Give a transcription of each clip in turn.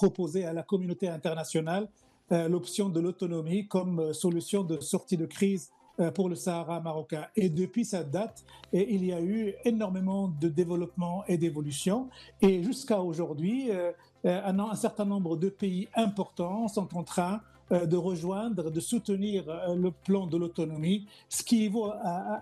proposé à la communauté internationale l'option de l'autonomie comme solution de sortie de crise pour le Sahara marocain. Et depuis cette date, il y a eu énormément de développement et d'évolution. Et jusqu'à aujourd'hui, un certain nombre de pays importants sont en train de rejoindre, de soutenir le plan de l'autonomie, ce qui vaut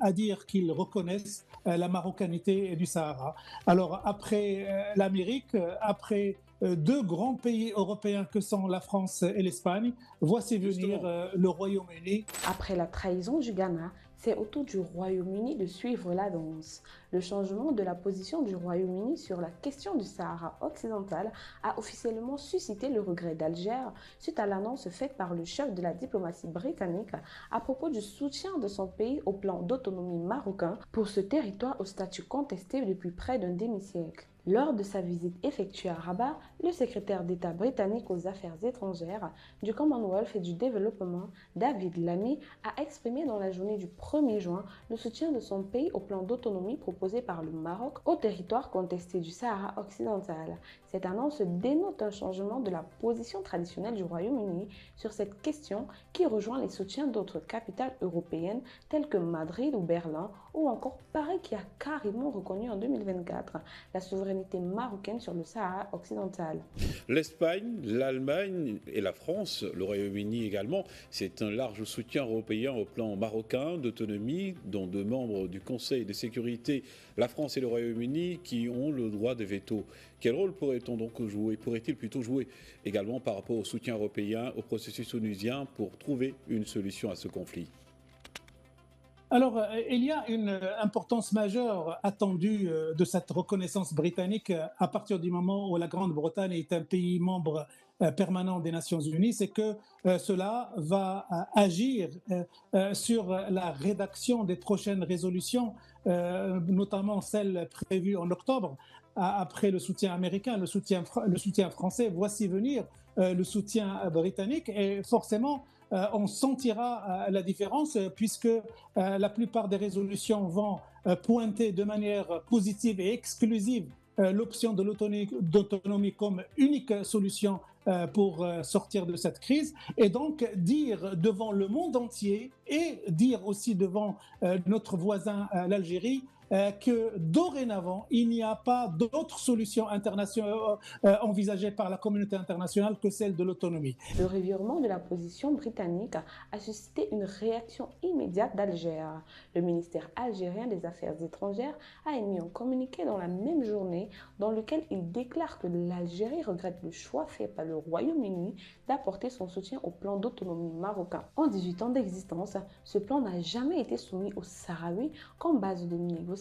à dire qu'ils reconnaissent la marocanité du Sahara. Alors après l'Amérique, après deux grands pays européens que sont la France et l'Espagne, voici venir le Royaume-Uni. Après la trahison du Ghana, c'est au tour du Royaume-Uni de suivre la danse. Le changement de la position du Royaume-Uni sur la question du Sahara occidental a officiellement suscité le regret d'Alger suite à l'annonce faite par le chef de la diplomatie britannique à propos du soutien de son pays au plan d'autonomie marocain pour ce territoire au statut contesté depuis près d'un demi-siècle. Lors de sa visite effectuée à Rabat, le secrétaire d'État britannique aux Affaires étrangères, du Commonwealth et du Développement, David Lammy, a exprimé dans la journée du 1er juin le soutien de son pays au plan d'autonomie proposé par le Maroc au territoire contesté du Sahara occidental. Cette annonce dénote un changement de la position traditionnelle du Royaume-Uni sur cette question qui rejoint les soutiens d'autres capitales européennes telles que Madrid ou Berlin ou encore Paris qui a carrément reconnu en 2024 la souveraineté marocaine sur le Sahara occidental. L'Espagne, l'Allemagne et la France, le Royaume-Uni également, c'est un large soutien européen au plan marocain d'autonomie, dont deux membres du Conseil de sécurité, la France et le Royaume-Uni, qui ont le droit de veto. Quel rôle pourrait-il plutôt jouer également par rapport au soutien européen au processus onusien pour trouver une solution à ce conflit ? Alors, il y a une importance majeure attendue de cette reconnaissance britannique à partir du moment où la Grande-Bretagne est un pays membre permanent des Nations Unies, c'est que cela va agir sur la rédaction des prochaines résolutions, notamment celles prévues en octobre, après le soutien américain, le soutien français. Voici venir le soutien britannique et forcément, on sentira la différence puisque la plupart des résolutions vont pointer de manière positive et exclusive l'option de l'autonomie comme unique solution pour sortir de cette crise et donc dire devant le monde entier et dire aussi devant notre voisin l'Algérie que dorénavant, il n'y a pas d'autre solution internationale envisagée par la communauté internationale que celle de l'autonomie. Le revirement de la position britannique a suscité une réaction immédiate d'Alger. Le ministère algérien des Affaires étrangères a émis un communiqué dans la même journée dans lequel il déclare que l'Algérie regrette le choix fait par le Royaume-Uni d'apporter son soutien au plan d'autonomie marocain. En 18 ans d'existence, ce plan n'a jamais été soumis aux Sahraouis comme base de négociation,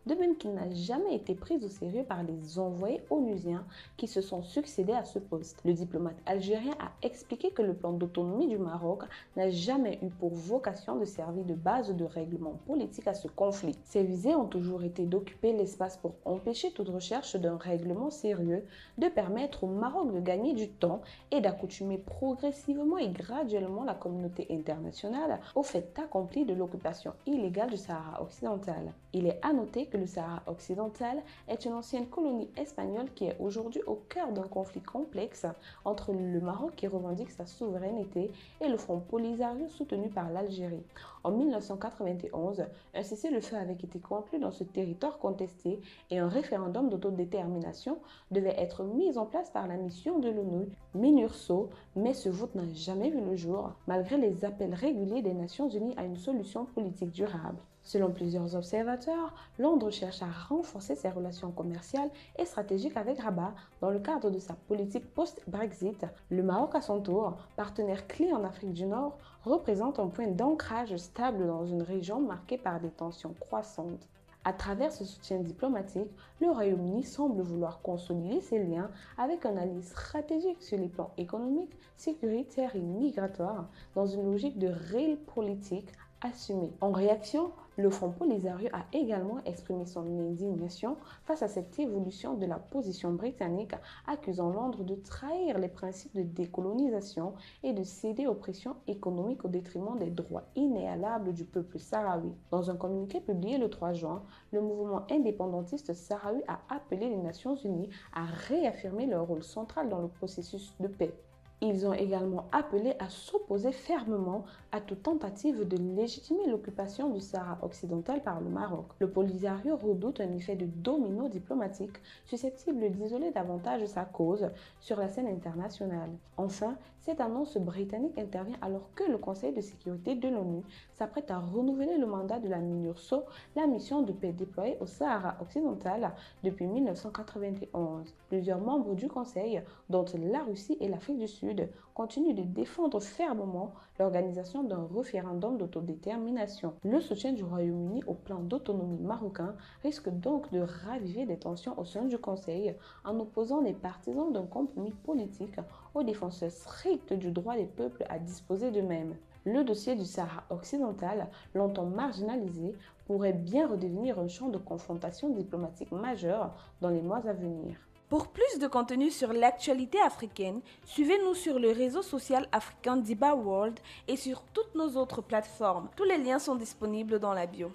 de même qu'il n'a jamais été pris au sérieux par les envoyés onusiens qui se sont succédés à ce poste. Le diplomate algérien a expliqué que le plan d'autonomie du Maroc n'a jamais eu pour vocation de servir de base de règlement politique à ce conflit. Ses visées ont toujours été d'occuper l'espace pour empêcher toute recherche d'un règlement sérieux, de permettre au Maroc de gagner du temps et d'accoutumer progressivement et graduellement la communauté internationale au fait accompli de l'occupation illégale du Sahara occidental. Il est à noter que le Sahara occidental est une ancienne colonie espagnole qui est aujourd'hui au cœur d'un conflit complexe entre le Maroc qui revendique sa souveraineté et le Front Polisario soutenu par l'Algérie. En 1991, un cessez-le-feu avait été conclu dans ce territoire contesté et un référendum d'autodétermination devait être mis en place par la mission de l'ONU, MINURSO, mais ce vote n'a jamais vu le jour, malgré les appels réguliers des Nations Unies à une solution politique durable. Selon plusieurs observateurs, Londres cherche à renforcer ses relations commerciales et stratégiques avec Rabat dans le cadre de sa politique post-Brexit. Le Maroc, à son tour, partenaire clé en Afrique du Nord, représente un point d'ancrage stable dans une région marquée par des tensions croissantes. À travers ce soutien diplomatique, le Royaume-Uni semble vouloir consolider ses liens avec un allié stratégique sur les plans économiques, sécuritaires et migratoires dans une logique de realpolitik assumée. En réaction, Le Front Polisario a également exprimé son indignation face à cette évolution de la position britannique, accusant Londres de trahir les principes de décolonisation et de céder aux pressions économiques au détriment des droits inaliénables du peuple sahraoui. Dans un communiqué publié le 3 juin, le mouvement indépendantiste sahraoui a appelé les Nations Unies à réaffirmer leur rôle central dans le processus de paix. Ils ont également appelé à s'opposer fermement à toute tentative de légitimer l'occupation du Sahara occidental par le Maroc. Le Polisario redoute un effet de domino diplomatique susceptible d'isoler davantage sa cause sur la scène internationale. Enfin, cette annonce britannique intervient alors que le Conseil de sécurité de l'ONU s'apprête à renouveler le mandat de la MINURSO, la mission de paix déployée au Sahara occidental depuis 1991. Plusieurs membres du Conseil, dont la Russie et l'Afrique du Sud, continue de défendre fermement l'organisation d'un référendum d'autodétermination. Le soutien du Royaume-Uni au plan d'autonomie marocain risque donc de raviver des tensions au sein du Conseil en opposant les partisans d'un compromis politique aux défenseurs stricts du droit des peuples à disposer d'eux-mêmes. Le dossier du Sahara occidental, longtemps marginalisé, pourrait bien redevenir un champ de confrontation diplomatique majeure dans les mois à venir. Pour plus de contenu sur l'actualité africaine, suivez-nous sur le réseau social africain Diba World et sur toutes nos autres plateformes. Tous les liens sont disponibles dans la bio.